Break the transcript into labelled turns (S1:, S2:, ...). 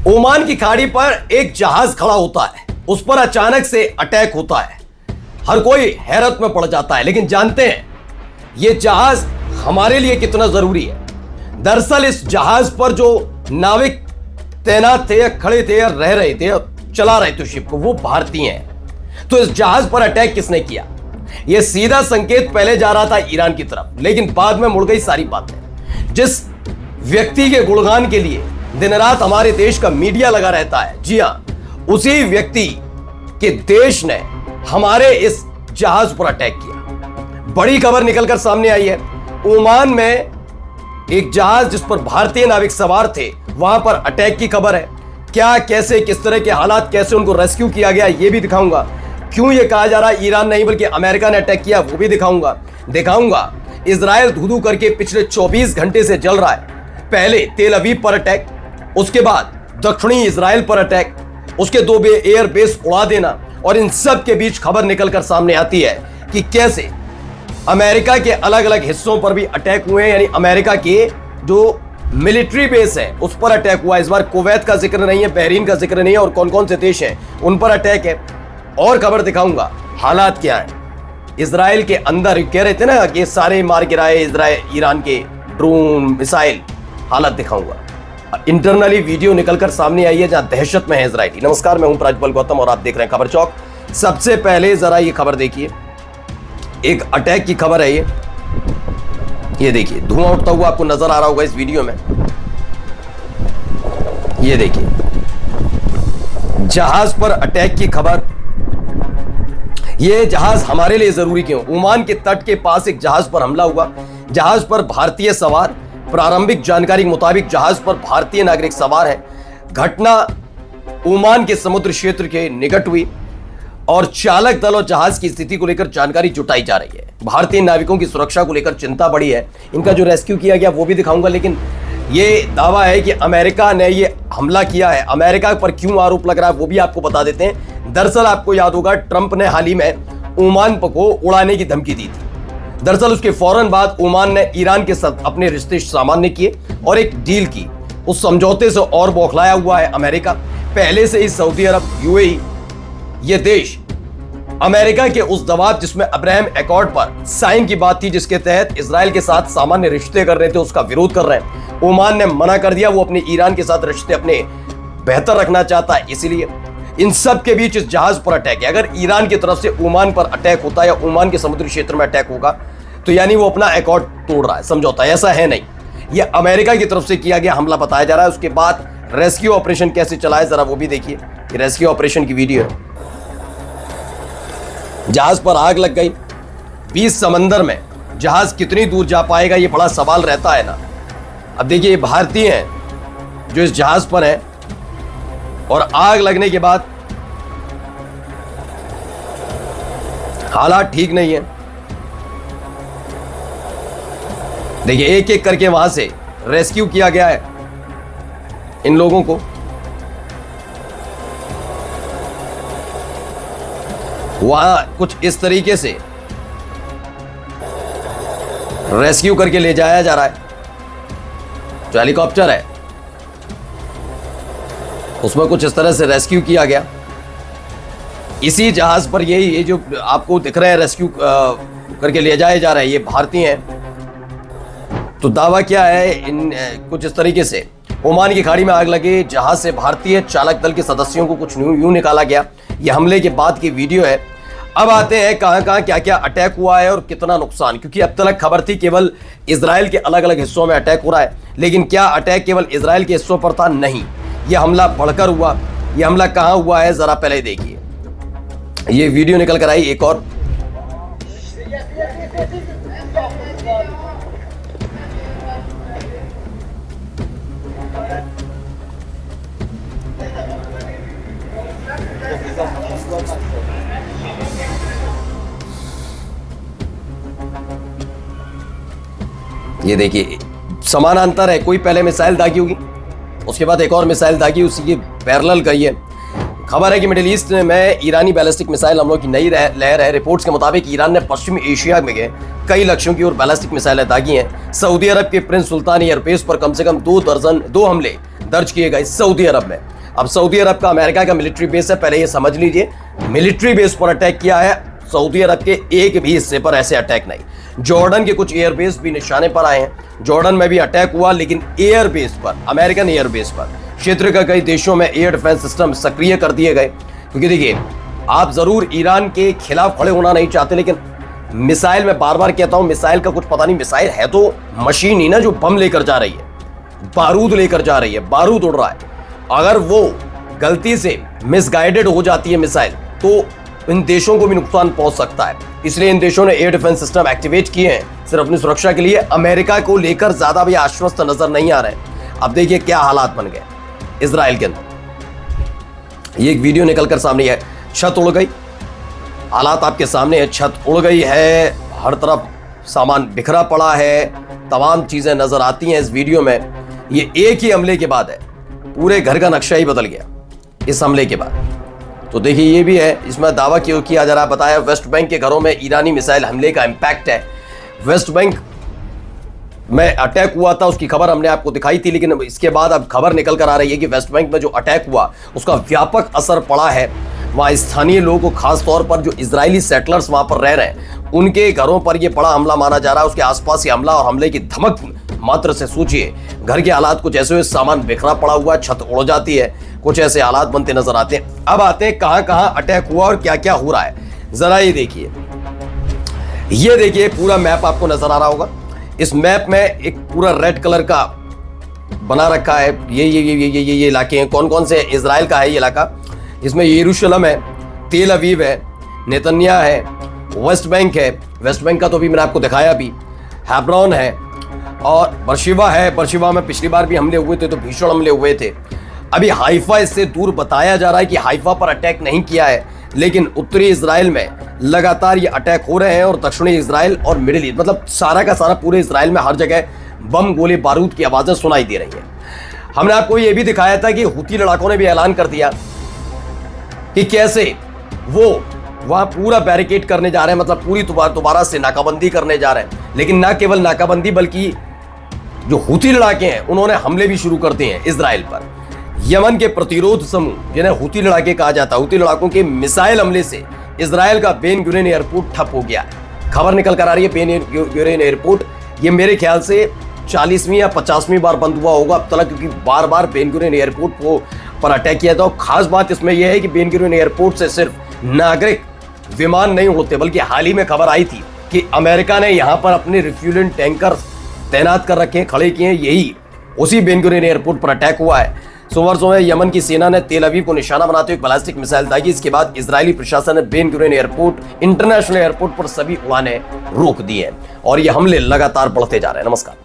S1: Oman की खाड़ी पर एक जहाज खड़ा होता है, उस पर अचानक से अटैक होता है। हर कोई हैरत में पड़ जाता है, लेकिन जानते हैं यह जहाज हमारे लिए कितना जरूरी है। दरअसल इस जहाज पर जो नाविक तैनात थे या खड़े थे या रह रहे थे या चला रहे थे शिप को, वो भारतीय हैं। तो इस जहाज पर अटैक किसने किया? यह सीधा संकेत पहले जा रहा था ईरान की तरफ, लेकिन बाद में मुड़ गई सारी बातें। जिस व्यक्ति के गुणगान के लिए दिन रात हमारे देश का मीडिया लगा रहता है, जी हां, उसी व्यक्ति के देश ने हमारे इस जहाज पर अटैक किया। बड़ी खबर निकलकर सामने आई है। ओमान में एक जहाज जिस पर भारतीय नाविक सवार थे, वहां पर अटैक की खबर है। क्या, कैसे, किस तरह के हालात, कैसे उनको रेस्क्यू किया गया, यह भी दिखाऊंगा। क्यों यह कहा जा रहा है ईरान नहीं बल्कि अमेरिका ने अटैक किया, वो भी दिखाऊंगा। इजराइल धू करके पिछले 24 घंटे से जल रहा है। पहले तेल अवीव पर अटैक, उसके बाद दक्षिणी इजराइल पर अटैक, उसके 2 एयर बेस उड़ा देना, और इन सब के बीच खबर निकलकर सामने आती है कि कैसे अमेरिका के अलग अलग हिस्सों पर भी अटैक हुए हैं। यानी अमेरिका के जो मिलिट्री बेस है उस पर अटैक हुआ। इस बार कुवैत का जिक्र नहीं है, बहरीन का जिक्र नहीं है, और कौन कौन से देश हैं उन पर अटैक है। और खबर दिखाऊंगा हालात क्या है इजराइल के अंदर। कह रहे थे ना कि सारे मार गिराए इजराइल, ईरान के ड्रोन मिसाइल, हालत दिखाऊंगा। इंटरनली वीडियो निकलकर सामने आई है जहां दहशत में है इजराइली। नमस्कार, मैं हूं प्राजपल गौतम और आप देख रहे हैं खबर चौक। सबसे पहले जरा ये खबर देखिए, एक अटैक की खबर है ये देखिए, धुआं उठता हुआ आपको नजर आ रहा होगा इस वीडियो में। ये देखिए जहाज पर अटैक की खबर। यह जहाज हमारे लिए जरूरी क्यों? ओमान के तट के पास एक जहाज पर हमला हुआ। जहाज पर भारतीय सवार, प्रारंभिक जानकारी के मुताबिक जहाज पर भारतीय नागरिक सवार है। घटना ओमान के समुद्र क्षेत्र के निकट हुई और चालक दल और जहाज की स्थिति को लेकर जानकारी जुटाई जा रही है। भारतीय नाविकों की सुरक्षा को लेकर चिंता बढ़ी है। इनका जो रेस्क्यू किया गया वो भी दिखाऊंगा, लेकिन ये दावा है कि अमेरिका ने ये हमला किया है। अमेरिका पर क्यों आरोप लग रहा है वो भी आपको बता देते हैं। दरअसल आपको याद होगा, ट्रंप ने हाल ही में ओमान को उड़ाने की धमकी दी थी। दरअसल उसके फौरन बाद ओमान ने ईरान के साथ अपने रिश्ते सामान्य किए और एक डील की। उस समझौते से और बौखलाया हुआ है अमेरिका। पहले से ही सऊदी अरब, यूएई, ये देश अमेरिका के उस दबाव जिसमें अब्राहम एकॉर्ड पर साइन की बात थी, जिसके तहत इजराइल के साथ सामान्य रिश्ते कर रहे थे, उसका विरोध कर रहे हैं। ओमान ने मना कर दिया, वो अपने ईरान के साथ रिश्ते अपने बेहतर रखना चाहता है। इसीलिए इन सब के बीच इस जहाज पर अटैक है। अगर ईरान की तरफ से ओमान पर अटैक होता है या ओमान के समुद्री क्षेत्र में अटैक होगा तो यानी वो अपना एकॉर्ड तोड़ रहा है, समझौता। ऐसा है नहीं, ये अमेरिका की तरफ से किया गया हमला बताया जा रहा है। उसके बाद रेस्क्यू ऑपरेशन कैसे चला है जरा वो भी देखिए। रेस्क्यू ऑपरेशन की वीडियो है। जहाज पर आग लग गई, 20 समंदर में जहाज कितनी दूर जा पाएगा ये बड़ा सवाल रहता है ना। अब देखिए ये भारतीय हैं जो इस जहाज पर हैं और आग लगने के बाद हालात ठीक नहीं है। देखिए एक एक करके वहां से रेस्क्यू किया गया है इन लोगों को। वहां कुछ इस तरीके से रेस्क्यू करके ले जाया जा रहा है। जो हेलीकॉप्टर है उसमें कुछ इस तरह से रेस्क्यू किया गया। इसी जहाज पर ये जो आपको दिख रहा है रेस्क्यू करके ले जाए जा रहे हैं, ये भारतीय हैं। तो दावा क्या है कुछ इस तरीके से, ओमान की खाड़ी में आग लगे, जहाज से भारतीय चालक दल के सदस्यों को कुछ यूं निकाला गया। यह हमले के बाद की वीडियो है। अब आते हैं कहां क्या क्या अटैक हुआ है और कितना नुकसान, क्योंकि अब तक खबर थी केवल इजराइल के अलग अलग हिस्सों में अटैक हो रहा है, लेकिन क्या अटैक केवल इजराइल के हिस्सों पर था? नहीं, यह हमला बढ़कर हुआ। यह हमला कहां हुआ है जरा पहले देखिए। यह वीडियो निकल कर आई एक और। ये देखिए समानांतर है, कोई पहले मिसाइल दागी होगी, उसके बाद एक और मिसाइल दागी, उसी के पैरेलल गई है। खबर है कि मिडिल ईस्ट में ईरानी बैलिस्टिक मिसाइल हमलों की नई लहर है। रिपोर्ट्स के मुताबिक ईरान ने पश्चिमी एशिया में गए कई लक्ष्यों की ओर बैलिस्टिक मिसाइलें दागी हैं। सऊदी अरब के प्रिंस सुल्तान एयरबेस पर कम से कम 2 हमले दर्ज किए गए सऊदी अरब में। अब सऊदी अरब का अमेरिका का मिलिट्री बेस है, पहले ये समझ लीजिए, मिलिट्री बेस पर अटैक किया है। सऊदी अरब के एक भी हिस्से पर ऐसे अटैक नहीं। जॉर्डन के कुछ एयरबेस भी निशाने पर आए हैं, जॉर्डन में भी अटैक हुआ, लेकिन एयरबेस पर, अमेरिकन एयरबेस पर। क्षेत्र के कई देशों में एयर डिफेंस सिस्टम सक्रिय कर दिए गए। क्योंकि देखिए, आप जरूर ईरान के खिलाफ खड़े होना नहीं चाहते, लेकिन मिसाइल, मैं बार बार कहता हूं, मिसाइल का कुछ पता नहीं, मिसाइल है तो मशीन ही ना जो बम लेकर जा रही है, बारूद लेकर जा रही है, बारूद उड़ रहा है। अगर वो गलती से मिसगाइडेड हो जाती है मिसाइल, तो इन देशों को भी नुकसान पहुंच सकता है। इसलिए इन देशों ने एयर डिफेंस सिस्टम एक्टिवेट किए हैं सिर्फ अपनी सुरक्षा के लिए। अमेरिका को लेकर ज्यादा भी आश्वस्त नजर नहीं आ रहे। अब देखिए क्या हालात बन गए इजराइल के अंदर। ये एक वीडियो निकलकर सामने है, छत उड़ गई, हालात आपके सामने है, छत उड़ गई है, हर तरफ सामान बिखरा पड़ा है, तमाम चीजें नजर आती हैं इस वीडियो में। ये एक ही हमले के बाद है, पूरे घर का नक्शा ही बदल गया इस हमले के बाद। तो देखिए ये भी है, इसमें दावा क्यों किया जा रहा, बताया वेस्ट बैंक के घरों में ईरानी मिसाइल हमले का इंपैक्ट है। वेस्ट बैंक में अटैक हुआ था, उसकी खबर हमने आपको दिखाई थी, लेकिन इसके बाद अब खबर निकल कर आ रही है कि वेस्ट बैंक में जो अटैक हुआ उसका व्यापक असर पड़ा है। वहाँ स्थानीय लोगों को, खास तौर पर जो इजरायली सेटलर्स वहाँ पर रह रहे हैं, उनके घरों पर यह बड़ा हमला माना जा रहा है। उसके आसपास ये हमला और हमले की धमक मात्र से सोचिए, घर के हालात कुछ ऐसे हुए, सामान बिखरा पड़ा हुआ, छत उड़ जाती है, कुछ ऐसे हालात बनते नजर आते हैं। अब आते हैं कहां कहां अटैक हुआ और क्या क्या हो रहा है, जरा ये देखिए। ये देखिए पूरा मैप आपको नजर आ रहा होगा। इस मैप में एक पूरा रेड कलर का बना रखा है। ये इलाके हैं, कौन कौन से इजराइल का है ये इलाका। इसमें यरूशलेम है, तेल अवीव है, नेतन्याह है, वेस्ट बैंक है, वेस्ट बैंक का तो भी मैंने आपको दिखाया भी, हेब्रोन है और बर्शिवा है। बर्शिवा में पिछली बार भी हमले हुए थे, तो भीषण हमले हुए थे। अभी हाइफा इससे दूर बताया जा रहा है कि हाइफा पर अटैक नहीं किया है, लेकिन उत्तरी इजराइल में लगातार ये अटैक हो रहे हैं और दक्षिणी इजराइल और मिडिल ईस्ट, मतलब सारा का सारा पूरे इजराइल में हर जगह बम, गोले, बारूद की आवाजें सुनाई दे रही हैं। हमने आपको ये भी दिखाया था कि हुती लड़ाकों ने भी ऐलान कर दिया कि कैसे वो वहां पूरा बैरिकेड करने जा रहे हैं, मतलब पूरी दोबारा से नाकाबंदी करने जा रहे हैं। लेकिन ना केवल नाकाबंदी, बल्कि जो हुती लड़ाके हैं उन्होंने हमले भी शुरू कर दिए हैं इजराइल पर। यमन के प्रतिरोध समूह, जिन्हें हुती लड़ाके कहा जाता है, हुती लड़ाकों के मिसाइल हमले से इजराइल का बेन गुरियन एयरपोर्ट ठप हो गया। खबर निकल कर आ रही है, बेन गुरियन एयरपोर्ट ये मेरे ख्याल से 40वीं या 50वीं बार बंद हुआ होगा अब तक, क्योंकि बार बार बेन गुरियन एयरपोर्ट को पर अटैक किया था। और खास बात इसमें यह है कि बेन गुरियन एयरपोर्ट से सिर्फ नागरिक विमान नहीं होते, बल्कि हाल ही में खबर आई थी कि अमेरिका ने यहां पर अपने रिफ्यूलेंट टैंकर तैनात कर रखे हैं, खड़े किए हैं। यही उसी बेन गुरियन एयरपोर्ट पर अटैक हुआ है। सोमवार सुबह यमन की सेना ने तेल अवीव को निशाना बनाते हुए बैलिस्टिक मिसाइल दागी। इसके बाद इजरायली प्रशासन ने Ben Gurion airport, international airport पर सभी उड़ानें रोक दी हैं और ये हमले लगातार बढ़ते जा रहे हैं। नमस्कार।